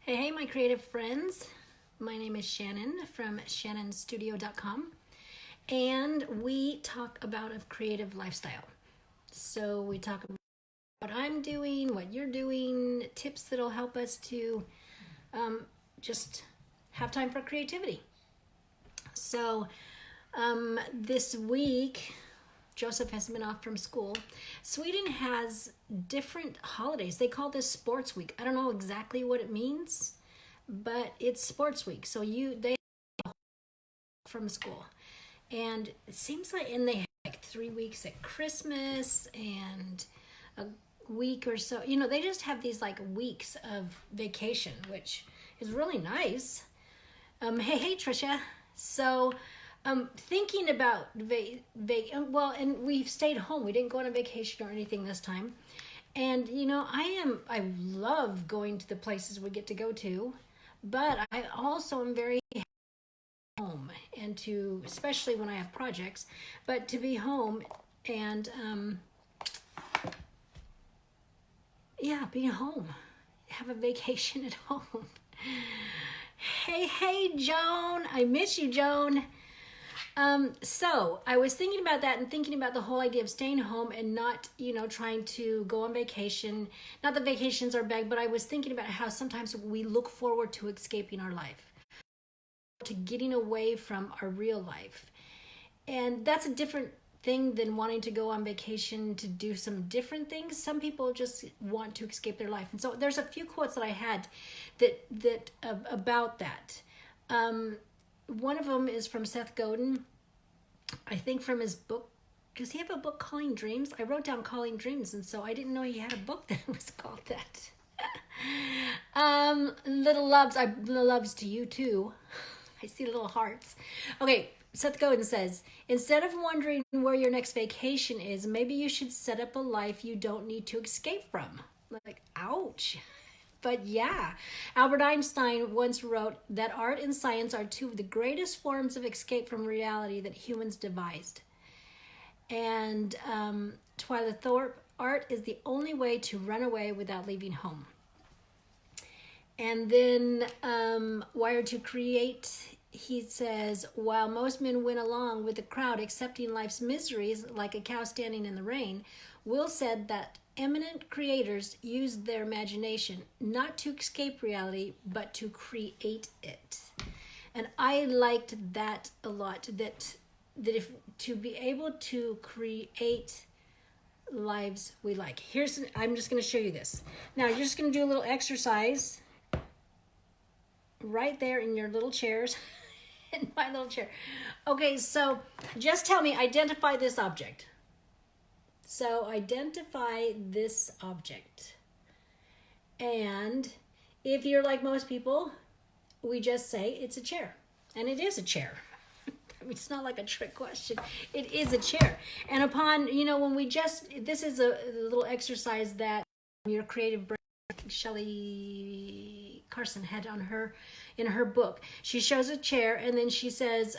Hey, my creative friends. My name is Shannon from shannonstudio.com, and we talk about a creative lifestyle. So we talk about what I'm doing, what you're doing, tips that'll help us to just have time for creativity. So this week, Joseph has been off from school. Sweden has different holidays. They call this Sports Week. I don't know exactly what it means, but it's Sports Week. So they from school, and it seems like, and they have like 3 weeks at Christmas and a week or so. They just have these like weeks of vacation, which is really nice. Hey, Trisha. So thinking about and we've stayed home. We didn't go on a vacation or anything this time. And I love going to the places we get to go to, but I also am very home, and to, especially when I have projects, but to be home and being home, have a vacation at home. Hey, Joan. I miss you, Joan. So I was thinking about that and thinking about the whole idea of staying home and not, trying to go on vacation. Not that vacations are bad, but I was thinking about how sometimes we look forward to escaping our life, to getting away from our real life. And that's a different thing than wanting to go on vacation to do some different things. Some people just want to escape their life. And so there's a few quotes that I had that about that. One of them is from Seth Godin, I think from his book. Does he have a book, Calling Dreams? I wrote down Calling Dreams, and so I didn't know he had a book that was called that. Little loves to you too. I see little hearts. Okay, Seth Godin says, instead of wondering where your next vacation is, maybe you should set up a life you don't need to escape from. Like, ouch. But yeah, Albert Einstein once wrote that art and science are two of the greatest forms of escape from reality that humans devised. And Twyla Thorpe, art is the only way to run away without leaving home. And then Wired to Create, he says, while most men went along with the crowd accepting life's miseries like a cow standing in the rain, Will said that eminent creators used their imagination not to escape reality, but to create it. And I liked that a lot, that if to be able to create lives we like. I'm just going to show you this. Now you're just going to do a little exercise right there in your little chairs. In my little chair. Okay, so just tell me, identify this object. So identify this object. And if you're like most people, we just say it's a chair. And it is a chair. I mean, it's not like a trick question. It is a chair. And upon, this is a little exercise that your creative brain, Shelley Carson had in her book. She shows a chair, and then she says,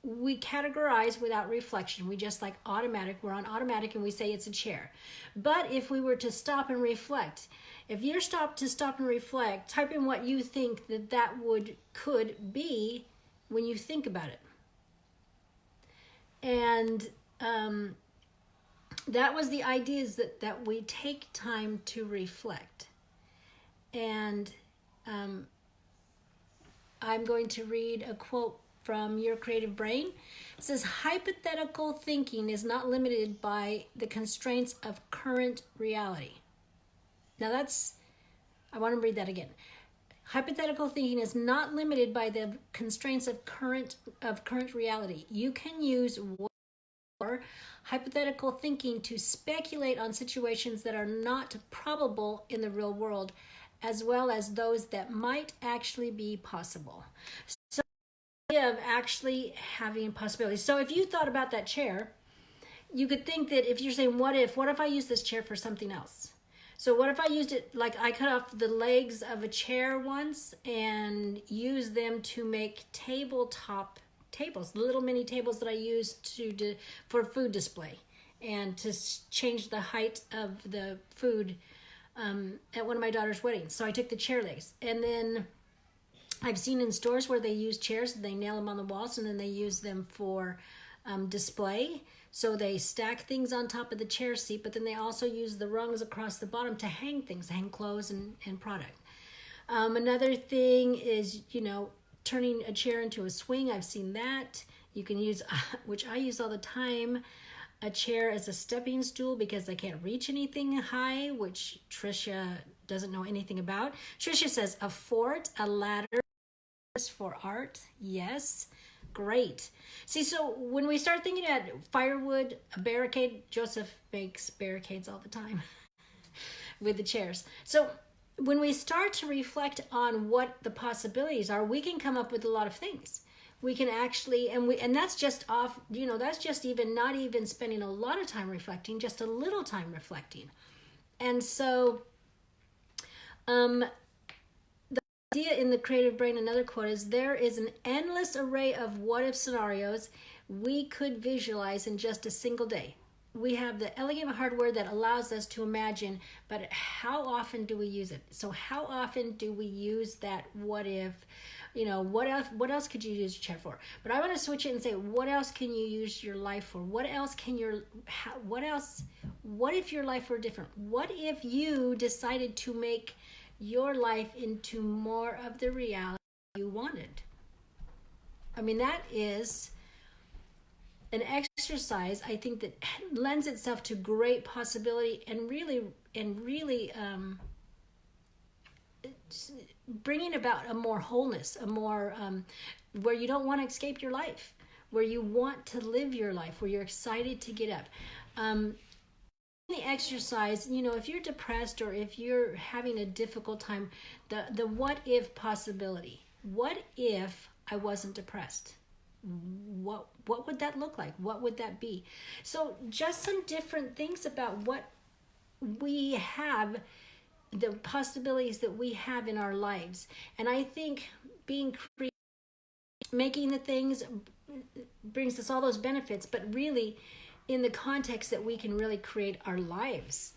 we categorize without reflection. We just we're on automatic, and we say it's a chair. But if we were to stop and reflect, if you're stop and reflect, type in what you think that could be when you think about it. And that was the idea, is that we take time to reflect. And I'm going to read a quote from Your Creative Brain. It says, hypothetical thinking is not limited by the constraints of current reality. Now I want to read that again. Hypothetical thinking is not limited by the constraints of current reality. You can use hypothetical thinking to speculate on situations that are not probable in the real world, as well as those that might actually be possible. So the idea of actually having possibilities. So if you thought about that chair, you could think that if you're saying, what if I use this chair for something else? So what if I used it, like I cut off the legs of a chair once and used them to make tabletop tables, little mini tables that I use for food display, and to change the height of the food at one of my daughter's weddings. So I took the chair legs, and then I've seen in stores where they use chairs, they nail them on the walls, and then they use them for display. So they stack things on top of the chair seat, but then they also use the rungs across the bottom to hang things, hang clothes and product. Another thing is, turning a chair into a swing. I've seen that. You can use, which I use all the time, a chair as a stepping stool because I can't reach anything high, which Tricia doesn't know anything about. Tricia says a fort, a ladder for art. Yes, great. See, so when we start thinking at firewood, a barricade, Joseph makes barricades all the time with the chairs. So when we start to reflect on what the possibilities are, we can come up with a lot of things. We can actually, and that's just off, that's just even not even spending a lot of time reflecting, just a little time reflecting. And so the idea in the creative brain, another quote is, there is an endless array of what if scenarios we could visualize in just a single day. We have the elegant hardware that allows us to imagine, but how often do we use it? So how often do we use that what if? What else could you use your chair for? But I want to switch it and say, what else can you use your life for? What if your life were different? What if you decided to make your life into more of the reality you wanted? I mean, that is an exercise, I think, that lends itself to great possibility and really bringing about a more wholeness, a more where you don't want to escape your life, where you want to live your life, where you're excited to get up. The exercise, if you're depressed or if you're having a difficult time, the what if possibility. What if I wasn't depressed? What would that look like? What would that be? So just some different things about what we have, the possibilities that we have in our lives. And I think being creative, making the things brings us all those benefits, but really in the context that we can really create our lives.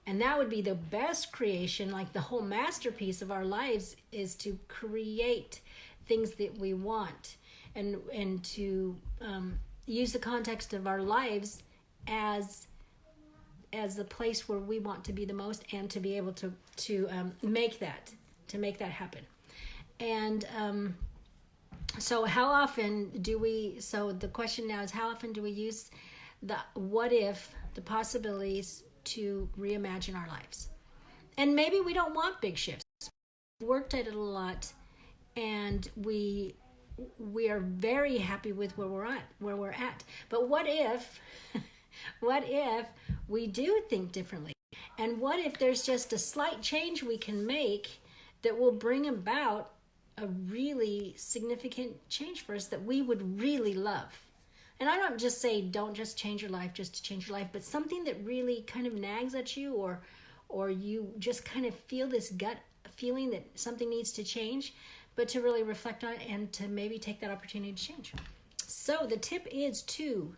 And that would be the best creation, like the whole masterpiece of our lives is to create things that we want and to use the context of our lives as the place where we want to be the most, and to be able to make that happen. And so how often do we, so the question now is, how often do we use the what if, the possibilities, to reimagine our lives? And maybe we don't want big shifts. We've worked at it a lot, and we are very happy with where we're at. But what if we do think differently? And what if there's just a slight change we can make that will bring about a really significant change for us that we would really love? And I don't just say, don't just change your life just to change your life, but something that really kind of nags at you, or you just kind of feel this gut feeling that something needs to change, but to really reflect on it and to maybe take that opportunity to change. So the tip is to,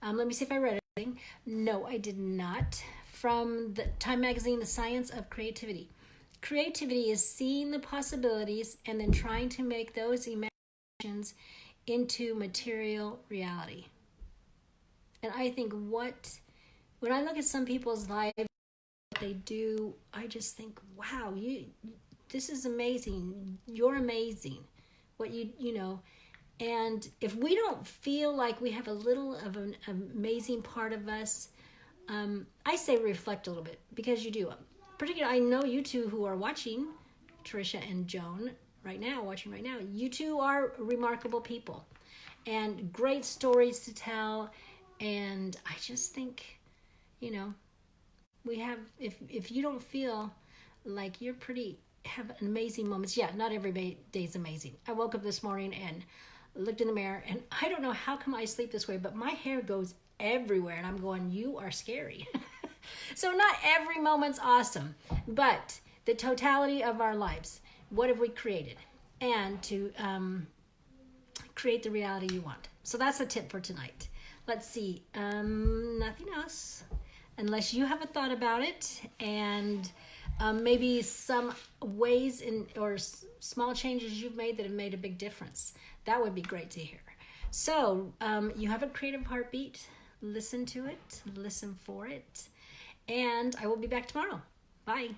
let me see if I read anything. No, I did not. From the Time Magazine, The Science of Creativity. Creativity is seeing the possibilities and then trying to make those imaginations into material reality. And I think when I look at some people's lives, what they do, I just think, wow, this is amazing. You're amazing. What and if we don't feel like we have a little of an amazing part of us, I say reflect a little bit, because you do. Particularly, I know you two who are watching, Tricia and Joan, watching right now, you two are remarkable people and great stories to tell. And I just think, we have, if you don't feel like you're have amazing moments. Yeah, not every day is amazing. I woke up this morning and looked in the mirror, and I don't know how come I sleep this way, but my hair goes everywhere, and I'm going, you are scary. So not every moment's awesome, but the totality of our lives, what have we created? And to create the reality you want. So that's the tip for tonight. Let's see, nothing else, unless you have a thought about it. And maybe some ways or small changes you've made that have made a big difference. That would be great to hear. So you have a creative heartbeat. Listen to it, listen for it, and I will be back tomorrow. Bye.